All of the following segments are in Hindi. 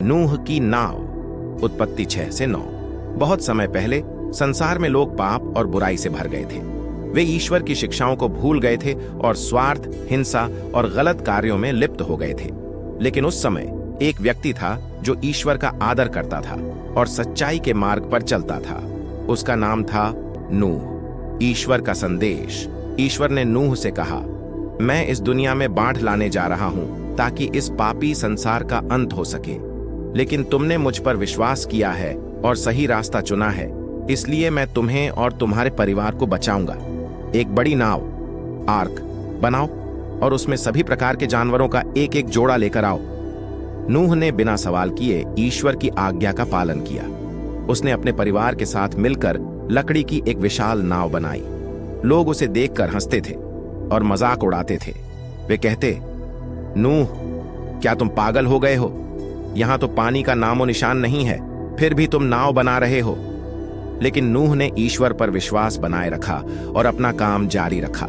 नूह की नाव। उत्पत्ति 6 से 9। बहुत समय पहले संसार में लोग पाप और बुराई से भर गए थे। वे ईश्वर की शिक्षाओं को भूल गए थे और स्वार्थ, हिंसा और गलत कार्यों में लिप्त हो गए थे। लेकिन उस समय एक व्यक्ति था जो ईश्वर का आदर करता था और सच्चाई के मार्ग पर चलता था। उसका नाम था नूह। ईश्वर का संदेश। ईश्वर ने नूह से कहा, मैं इस दुनिया में बाढ़ लाने जा रहा हूं ताकि इस पापी संसार का अंत हो सके। लेकिन तुमने मुझ पर विश्वास किया है और सही रास्ता चुना है, इसलिए मैं तुम्हें और तुम्हारे परिवार को बचाऊंगा। एक बड़ी नाव, आर्क, बनाओ और उसमें सभी प्रकार के जानवरों का एक एक जोड़ा लेकर आओ। नूह ने बिना सवाल किए ईश्वर की आज्ञा का पालन किया। उसने अपने परिवार के साथ मिलकर लकड़ी की एक विशाल नाव बनाई। लोग उसे देखकर हंसते थे और मजाक उड़ाते थे। वे कहते, नूह, क्या तुम पागल हो गए हो? यहां तो पानी का नामो निशान नहीं है, फिर भी तुम नाव बना रहे हो। लेकिन नूह ने ईश्वर पर विश्वास बनाए रखा और अपना काम जारी रखा।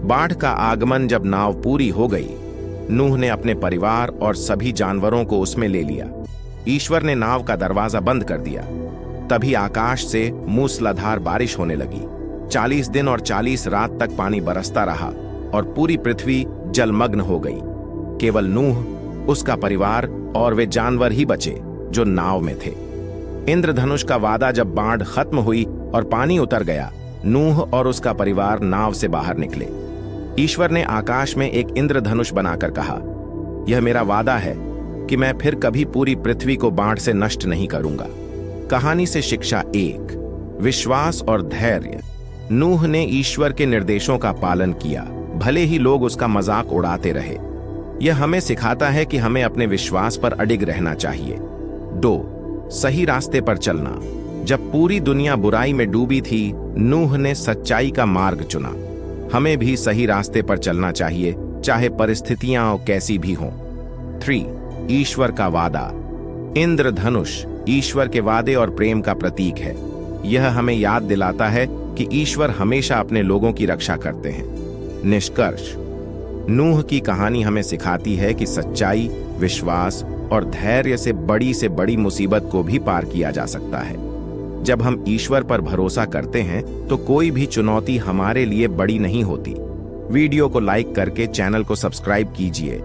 बाढ़ का आगमन जब नाव पूरी हो गई, नूह ने अपने परिवार और सभी जानवरों को उसमें ले लिया। ईश्वर ने नाव का दरवाजा बंद कर दिया। तभी आकाश से मूसलाधार बारिश होने लगी। 40 दिन और 40 रात तक पानी बरसता रहा और पूरी पृथ्वी जलमग्न हो गई। केवल नूह, उसका परिवार और वे जानवर ही बचे जो नाव में थे। इंद्रधनुष का वादा जब बाढ़ खत्म हुई और पानी उतर गया, नूह और उसका परिवार नाव से बाहर निकले। ईश्वर ने आकाश में एक इंद्रधनुष बनाकर कहा, यह मेरा वादा है कि मैं फिर कभी पूरी पृथ्वी को बाढ़ से नष्ट नहीं करूंगा। कहानी से शिक्षा 1, विश्वास और धैर्य। नूह ने ईश्वर के निर्देशों का पालन किया, भले ही लोग उसका मजाक उड़ाते रहे। यह हमें सिखाता है कि हमें अपने विश्वास पर अडिग रहना चाहिए। 2, सही रास्ते पर चलना। जब पूरी दुनिया बुराई में डूबी थी, नूह ने सच्चाई का मार्ग चुना। हमें भी सही रास्ते पर चलना चाहिए, चाहे परिस्थितियां कैसी भी हों। 3, ईश्वर का वादा। इंद्रधनुष ईश्वर के वादे और प्रेम का प्रतीक है। यह हमें याद दिलाता है कि ईश्वर हमेशा अपने लोगों की रक्षा करते हैं। निष्कर्ष, नूह की कहानी हमें सिखाती है कि सच्चाई, विश्वास और धैर्य से बड़ी मुसीबत को भी पार किया जा सकता है। जब हम ईश्वर पर भरोसा करते हैं तो कोई भी चुनौती हमारे लिए बड़ी नहीं होती। वीडियो को लाइक करके चैनल को सब्सक्राइब कीजिए